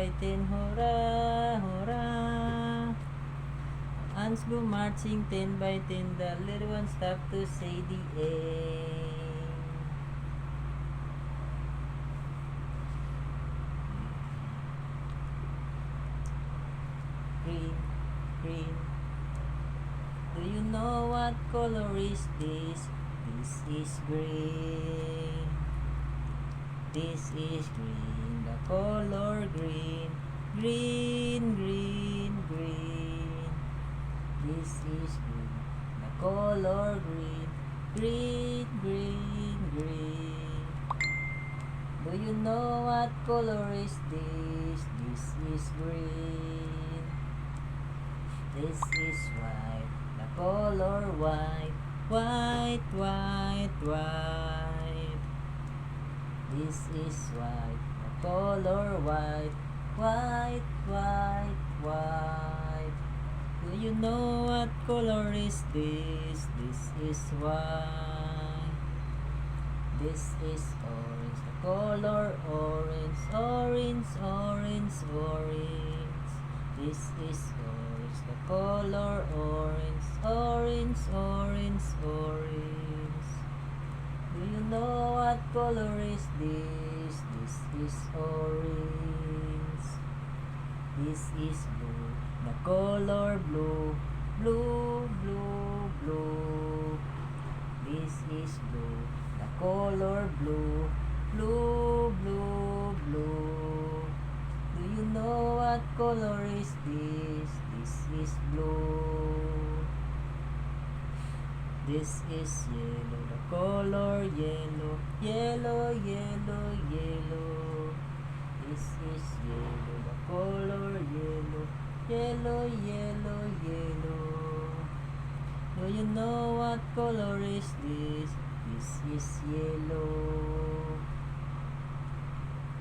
by 10, hurrah, hurrah. Ants go marching 10 by 10, the little ones stop to say the end. Green, green. Do you know what color is this? This is green. This is green, the color green. Green, green, green. This is green, the color green. Green, green, green. Do you know what color is this? This is green. This is white, the color white. White, white, white. This is white, the color white. White, white, white. Do you know what color is this? This is white. This is orange, the color orange. Orange, orange, orange. This is orange, the color orange. Orange, orange, orange. Do you know what color is this? This is orange. This is blue, the color blue. Blue, blue, blue. This is blue, the color blue. Blue, blue, blue. Do you know what color is this? This is blue. This is yellow, the color yellow. Yellow, yellow, yellow. This is yellow, the color yellow. Yellow, yellow, yellow. Do you know what color is this? This is yellow.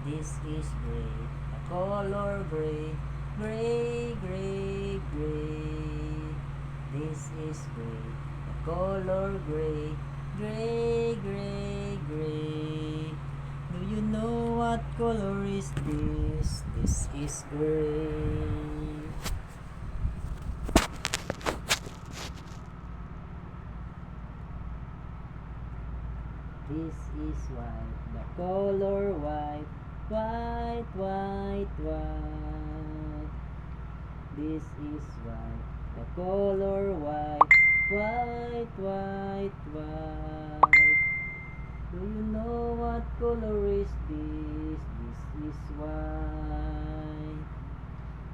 This is gray, the color gray. Gray, gray, gray. This is gray, the color gray. Gray, gray, gray. Do you know what color is this? This is gray. This is white, the color white. White, white, white. This is white, the color white. White, white, white. Do you know what color is this? This is white.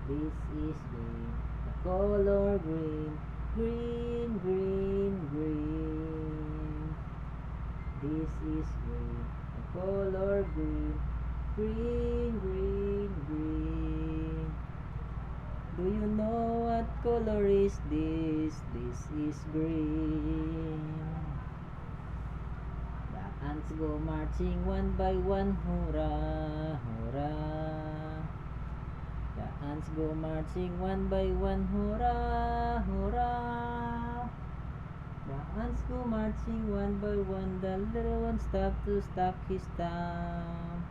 This is green, the color green. Green, green, green. This is green, the color green. Green, green, green. Do you know what color is this? This is green. The ants go marching one by one, hurrah, hurrah. The ants go marching one by one, hurrah, hurrah. The ants go marching one by one, the little one stopped to stop his tongue.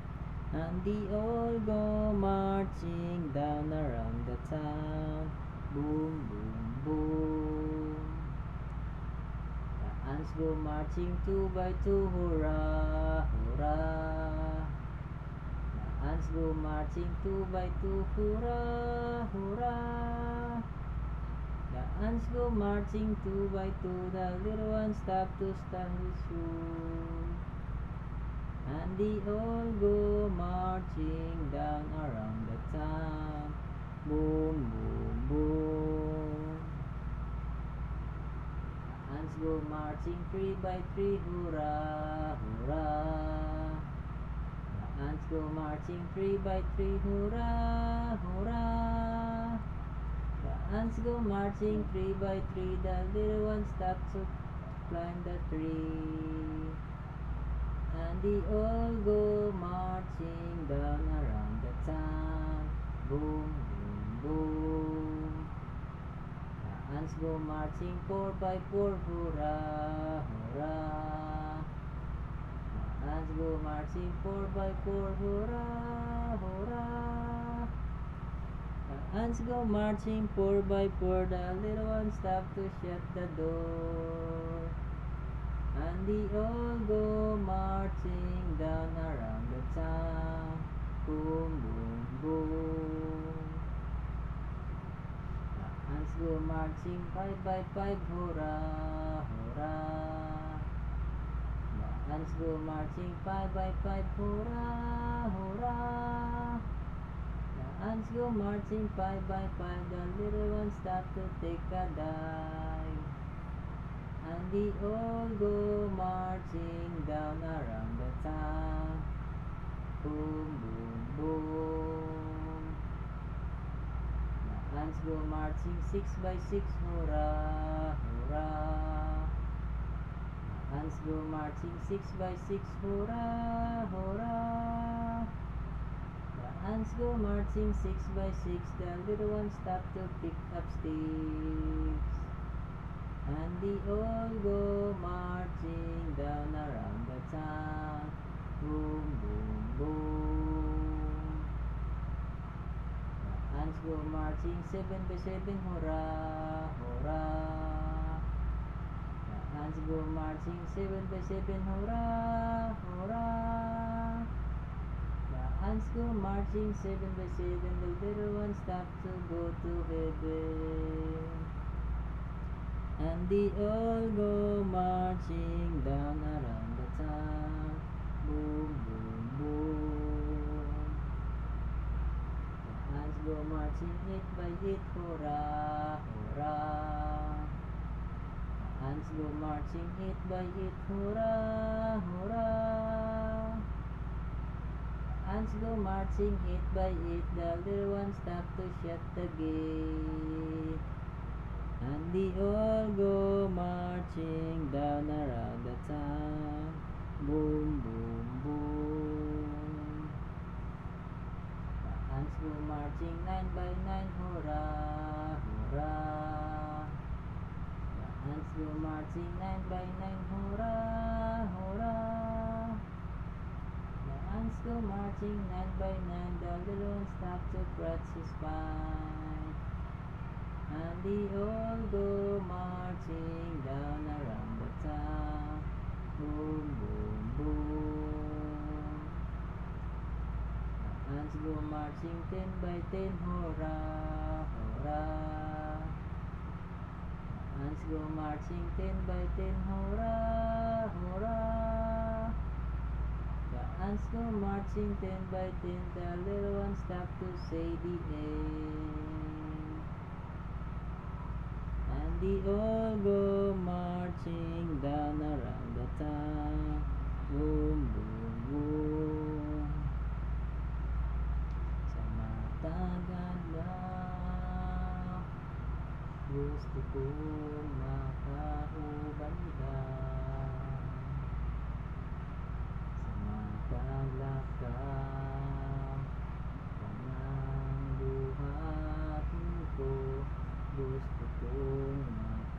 And they all go marching down around the town. Boom, boom, boom. The ants go marching two by two, hurrah, hurrah. The ants go marching two by two, hurrah, hurrah. The ants go marching two by two, the little one stopped to stand his shoe. And they all go marching down around the town. Boom, boom, boom. The ants go marching three by three, hurrah, hurrah. The ants go marching three by three, hurrah, hurrah. The ants go marching three by three, the little one stopped to climb the tree. And they all go marching down around the town. Boom, boom, boom. The ants go marching four by four, hurrah, hurrah. The ants go marching four by four, hurrah, hurrah. ants go marching 4 by 4, the little ones stop to shut the door. And they all go marching down around the town. Boom, boom, boom. The ants go marching 5 by 5, hurrah, hurrah. The ants go marching 5 by 5, hurrah, hurrah. The ants go marching 5 by 5, the little ones stop to take a dive. And they all go marching down around the town. Boom, boom, boom. The ants go marching 6 by 6, hurrah, hurrah. The ants go marching 6 by 6, hurrah, hurrah. The ants go marching 6 by 6, the little ones stop to pick up sticks. And they all go marching down around the town. Boom, boom, boom. The ants go marching 7 by 7, hurrah, hurrah. The ants go marching 7 by 7, hurrah, hurrah. The ants go marching 7 by 7, the little ones stop to go to heaven. And they all go marching down around the town. Boom, boom, boom. The ants go marching 8 by 8, hurrah, hurrah. The ants go marching 8 by 8, hurrah, hurrah. The ants go marching 8 by 8, the little ones stop to shut the gate. And they all go marching down around the town. Boom, boom, boom. The ants go marching 9 by 9, hurrah, hurrah. The ants go marching 9 by 9, hurrah, hurrah. The ants go marching 9 by 9, the little one stop to scratch his spine. And they all go marching down around the town. Boom, boom, boom. The ants go marching 10 by 10, hurrah, hurrah. The ants go marching 10 by 10, hurrah, hurrah. The ants go marching 10 by 10, the little ones stop to say the end. And they all go marching down around the town. Boom, boom, boom. Sa matagal na gusto kong makauban ka. Sa magalakang kanang buhatin ko, gusto kong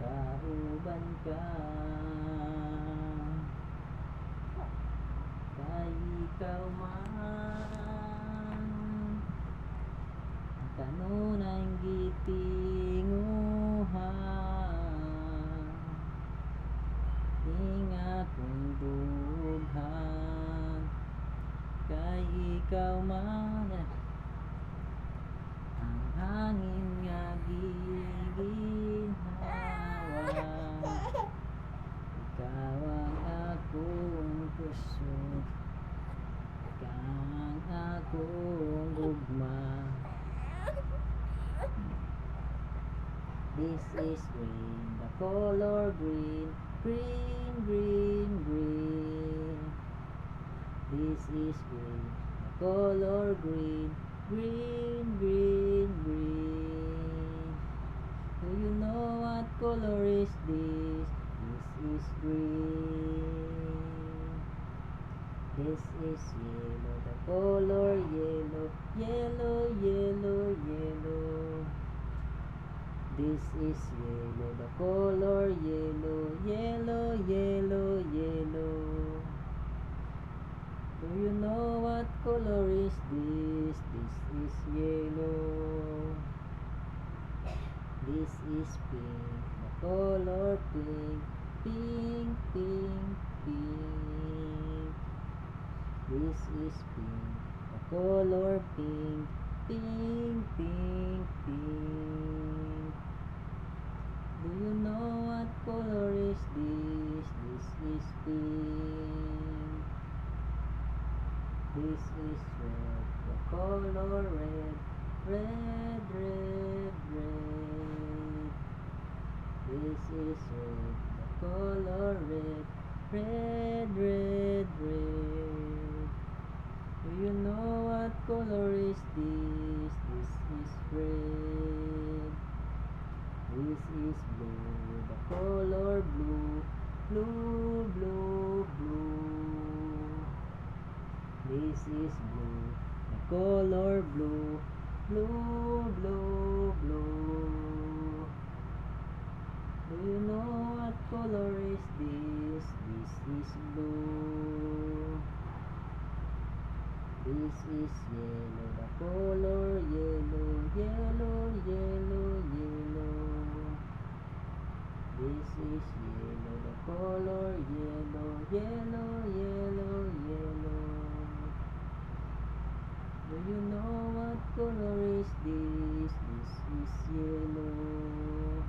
makauban ka. Kay ikaw man kanunay gitinguhan, ing akong dughan. Kay ikaw man ang hangin nga giginhawa. Ikaw ang akong puso, ikaw ang akong gugma. This is green, the color green, green, green, green. This is green, the color green, green, green, green. Do you know what color is this? This is green. This is yellow, the color yellow, yellow, yellow, yellow. This is yellow, the color yellow, yellow, yellow, yellow. Do you know what color is this? This is yellow. This is pink, the color pink, pink, pink, pink. This is pink, the color pink, pink, pink, pink. Do you know what color is this? This is pink. This is red, the color red, red, red, red. This is red, the color red, red, red, red. Do you know what color is this? This is red. This is blue, the color blue, blue, blue, blue. This is blue, the color blue, blue, blue, blue. Do you know what color is this? This is blue. This is yellow, the color yellow, yellow, yellow, yellow. This is yellow, the color yellow, yellow, yellow, yellow. Do you know what color is this? This is yellow.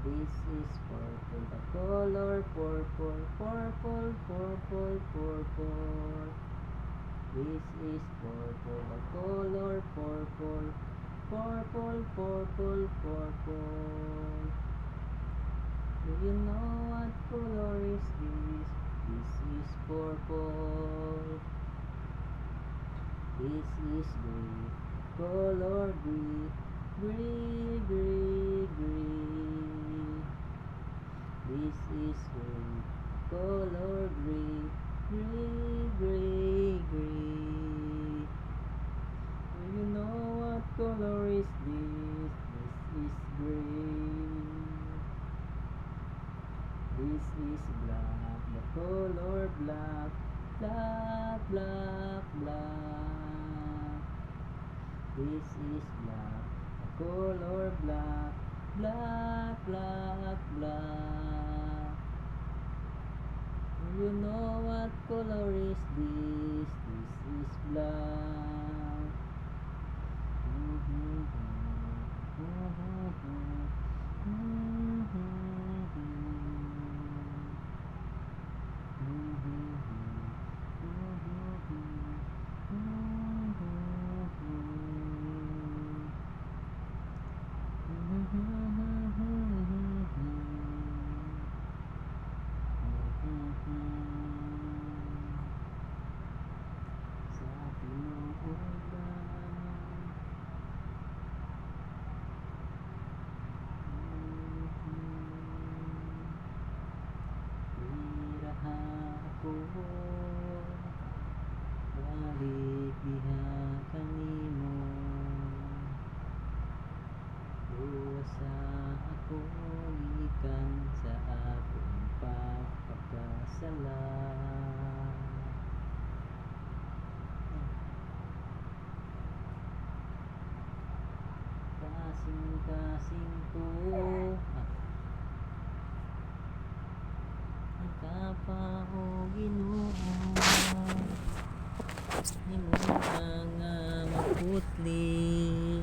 This is purple, the color purple, purple, purple, purple. This is purple, the color purple, purple, purple, purple. Do you know what color is this? This is purple. This is grey, color grey, grey, grey, grey. This is grey, color grey, grey, grey, grey. Do you know what color is this? This is grey. This is black, the color black, black, black, black. This is black, the color black, black, black, black. Do you know what color is this? This is black. Sa pinuulan, biraha ako, balik diha kanimo. Luwasa ako gikan sa akong pagpakasala. Kasing-kasing ko Ikapa o Ginoo, himo nga maputli.